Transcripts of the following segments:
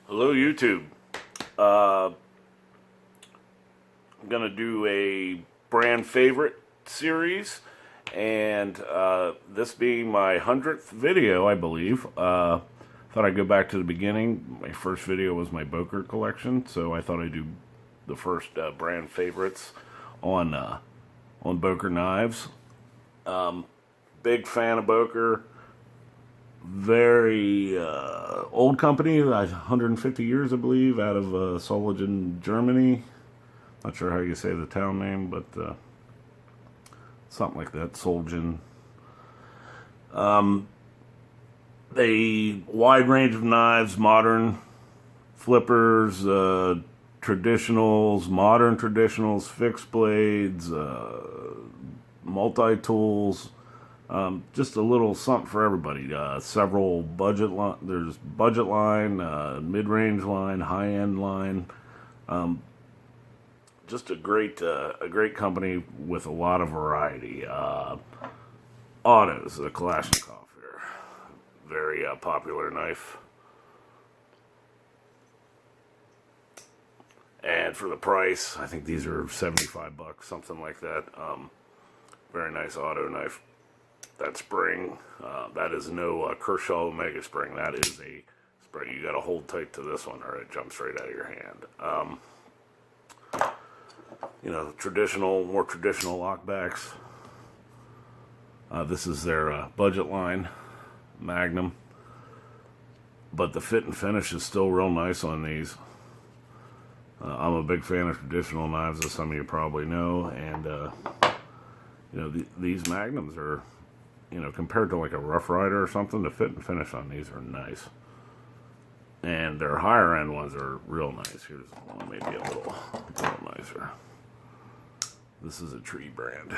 Hello YouTube. I'm gonna do a brand favorite series, and this being my 100th video, I believe. Thought I'd go back to the beginning. My first video was my Boker collection, so I thought I'd do the first brand favorites on Boker Knives. Big fan of Boker. Very old company, 150 years I believe, out of Solingen, Germany. Not sure how you say the town name, but something like that, Solingen. A wide range of knives, modern flippers, traditionals, modern traditionals, fixed blades, multi-tools. Just a little something for everybody. Several budget line. There's budget line, mid-range line, high-end line. Just a great company with a lot of variety. Autos, the Kalashnikov here, very popular knife. And for the price, I think these are $75, something like that. Very nice auto knife. That spring, that is no Kershaw Omega spring. That is a spring. You got to hold tight to this one, or it jumps right out of your hand. You know, more traditional lockbacks. This is their budget line, Magnum. But the fit and finish is still real nice on these. I'm a big fan of traditional knives, as some of you probably know, and you know, these Magnums are, you know, compared to like a Rough Rider or something, the fit and finish on these are nice. And their higher end ones are real nice. Here's one maybe a little nicer. This is a Tree brand.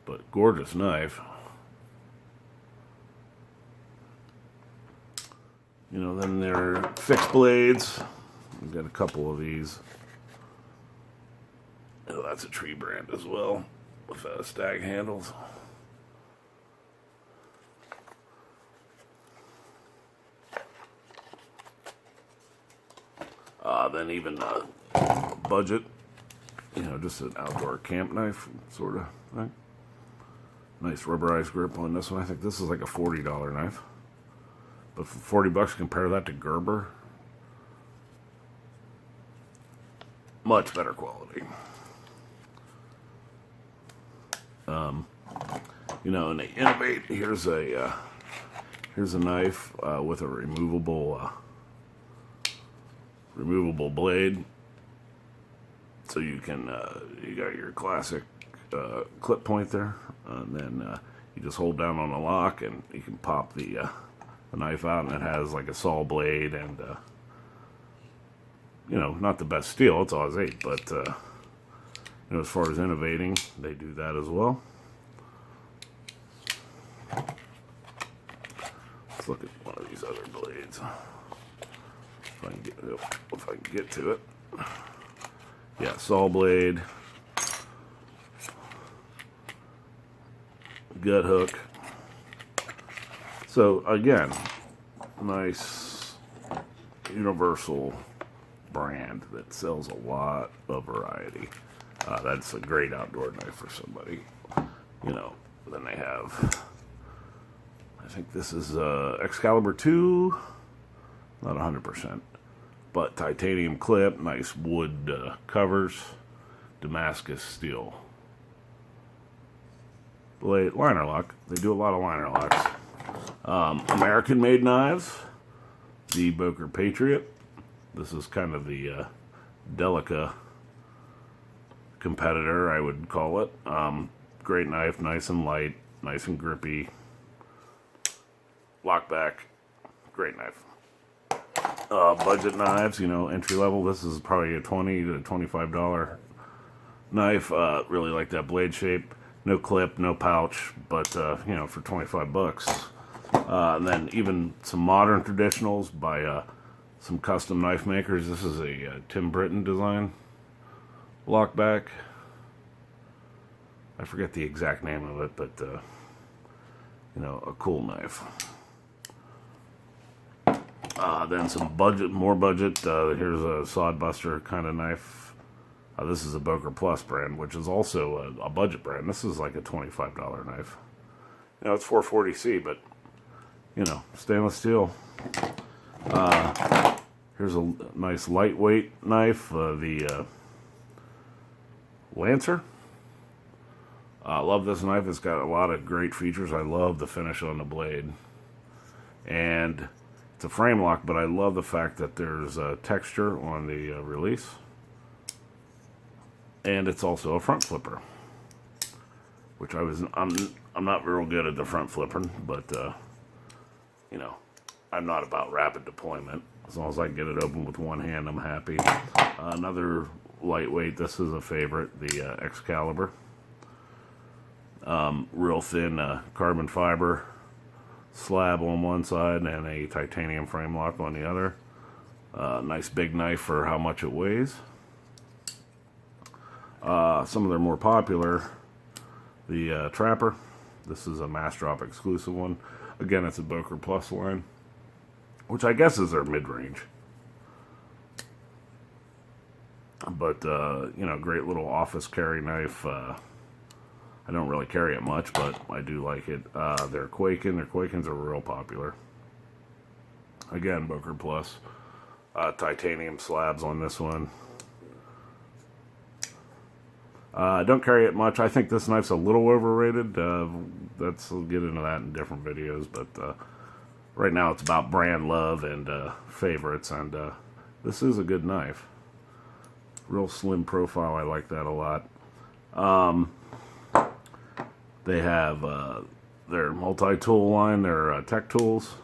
But gorgeous knife. You know, then there are fixed blades. We've got a couple of these. Oh, that's a Tree brand as well, with stag handles. Then even budget, you know, just an outdoor camp knife sort of thing. Nice rubberized grip on this one. I think this is like a $40 knife. But for $40, compare that to Gerber. Much better quality. You know, and they innovate. Here's a knife with a removable blade, so you can you got your classic clip point there, and then you just hold down on the lock, and you can pop the knife out, and it has like a saw blade, and you know, not the best steel. It's Oz 8, but you know, as far as innovating, they do that as well. Let's look at one of these other blades. If I can get to it. Yeah, saw blade. Gut hook. So again, nice universal brand that sells a lot of variety. That's a great outdoor knife for somebody. You know, then they have, I think this is Excalibur 2, not 100%, but titanium clip, nice wood covers, Damascus steel blade, liner lock. They do a lot of liner locks. American-made knives, the Boker Patriot. This is kind of the Delica competitor, I would call it. Great knife, nice and light, nice and grippy. Lockback, great knife. Budget knives, you know, entry level. This is probably a $20 to $25 knife. Really like that blade shape. No clip, no pouch, but you know, for $25. And then even some modern traditionals by some custom knife makers. This is a Tim Britton design lockback. I forget the exact name of it, but you know, a cool knife. Then some more budget. Here's a Sodbuster kind of knife. This is a Boker Plus brand, which is also a budget brand. This is like a $25 knife. You know, it's 440C, but, you know, stainless steel. Here's a nice lightweight knife, the Lancer. I love this knife. It's got a lot of great features. I love the finish on the blade. And it's a frame lock, but I love the fact that there's texture on the release. And it's also a front flipper, which I'm not real good at the front flipping, but you know, I'm not about rapid deployment. As long as I can get it open with one hand, I'm happy. Another lightweight. This is a favorite, the Excalibur. Real thin carbon fiber slab on one side and a titanium frame lock on the other. Nice big knife for how much it weighs. Some of their more popular, the Trapper. This is a Mass Drop exclusive one. Again, it's a Boker Plus line, which I guess is their mid-range. But, you know, great little office carry knife. I don't really carry it much, but I do like it. Their Quaken. Their Quakens are real popular. Again, Boker Plus. Titanium slabs on this one. I don't carry it much. I think this knife's a little overrated. We'll get into that in different videos, but right now it's about brand love and favorites, and this is a good knife. Real slim profile. I like that a lot. They have their multi-tool line, their tech tools.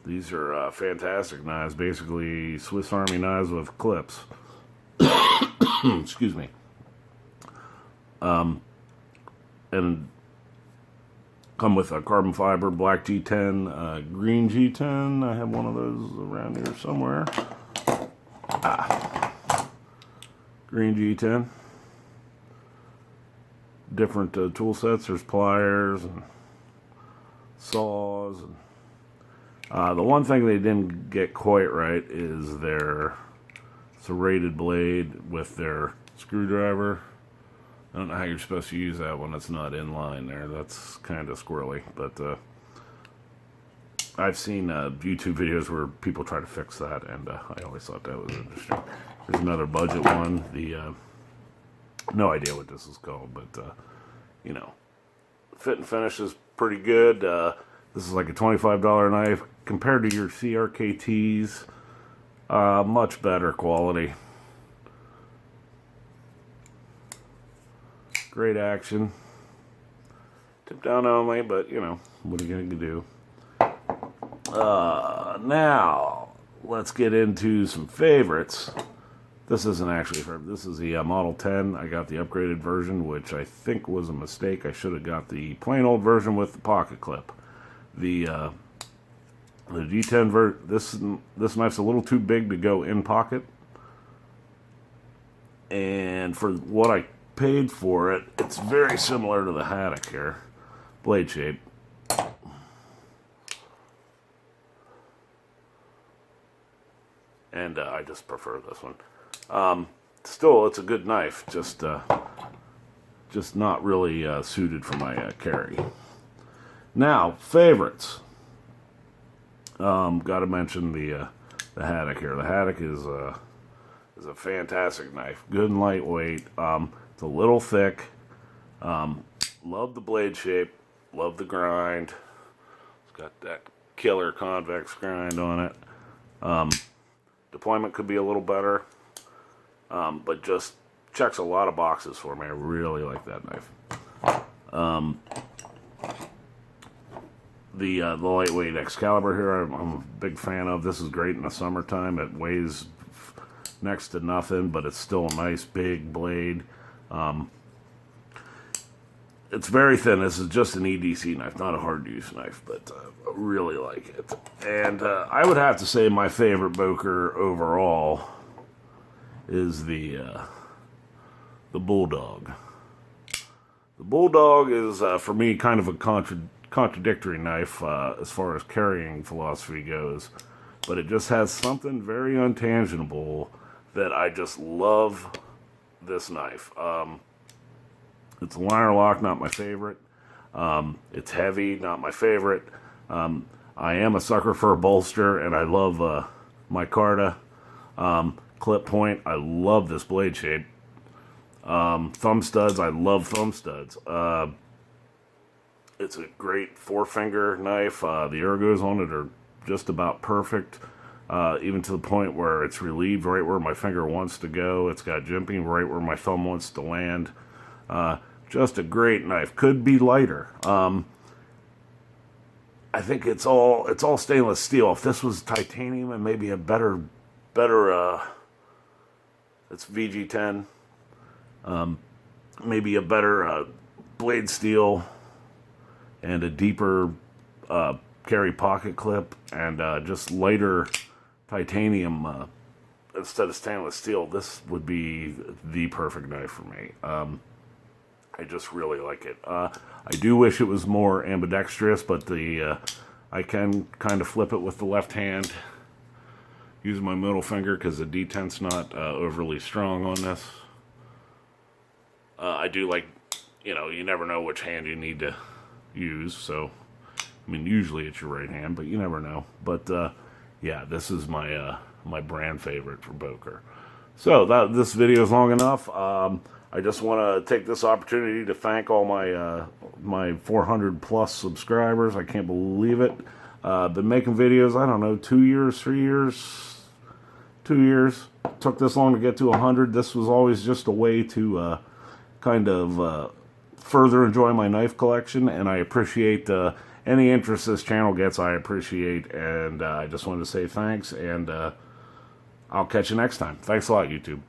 These are fantastic knives, basically Swiss Army knives with clips. Excuse me. And come with a carbon fiber, black G10, green G10. I have one of those around here somewhere. Green G10. Different tool sets. There's pliers and saws. And, the one thing they didn't get quite right is it's a rated blade with their screwdriver. I don't know how you're supposed to use that when it's not in line there. That's kind of squirrely. But I've seen YouTube videos where people try to fix that, and I always thought that was interesting. There's another budget one. No idea what this is called, but, you know, fit and finish is pretty good. This is like a $25 knife. Compared to your CRKTs, much better quality. Great action. Tip down only, but, you know, what are you going to do? Now, let's get into some favorites. This isn't actually a favorite. This is the Model 10. I got the upgraded version, which I think was a mistake. I should have got the plain old version with the pocket clip. The G10 version, this knife's a little too big to go in pocket. And for what I paid for it, it's very similar to the Haddock here. Blade shape. And I just prefer this one. Still, it's a good knife, just not really suited for my carry. Now, favorites. Got to mention the Haddock here. The Haddock is a fantastic knife, good and lightweight. It's a little thick. Love the blade shape. Love the grind. It's got that killer convex grind on it. Deployment could be a little better. But just checks a lot of boxes for me. I really like that knife. The lightweight Excalibur here, I'm a big fan of. This is great in the summertime. It weighs next to nothing, but it's still a nice big blade. It's very thin. This is just an EDC knife, not a hard-to-use knife, but I really like it. And I would have to say my favorite Boker overall is the Bulldog. The Bulldog is, for me, kind of a contradictory knife as far as carrying philosophy goes. but it just has something very intangible that I just love this knife. It's a liner lock, not my favorite. It's heavy, not my favorite. I am a sucker for a bolster, and I love micarta. Clip point, I love this blade shape. Thumb studs, I love thumb studs. It's a great four-finger knife. The ergos on it are just about perfect, even to the point where it's relieved right where my finger wants to go. It's got jimping right where my thumb wants to land. Just a great knife. Could be lighter. I think it's all stainless steel. If this was titanium and maybe a better it's VG10, maybe a better blade steel and a deeper carry pocket clip and just lighter titanium instead of stainless steel, this would be the perfect knife for me. I just really like it. I do wish it was more ambidextrous, but I can kind of flip it with the left hand using my middle finger because the detent's not overly strong on this. I do like, you never know which hand you need to use, so I mean usually it's your right hand, but you never know. But yeah, this is my my brand favorite for Boker. So this video is long enough. I just want to take this opportunity to thank all my my 400 plus subscribers. I can't believe it. Been making videos, I don't know, 2 years, 3 years, 2 years. Took this long to get to 100. This was always just a way to kind of further enjoy my knife collection, and I appreciate any interest this channel gets. I appreciate, and I just wanted to say thanks, and I'll catch you next time. Thanks a lot, YouTube.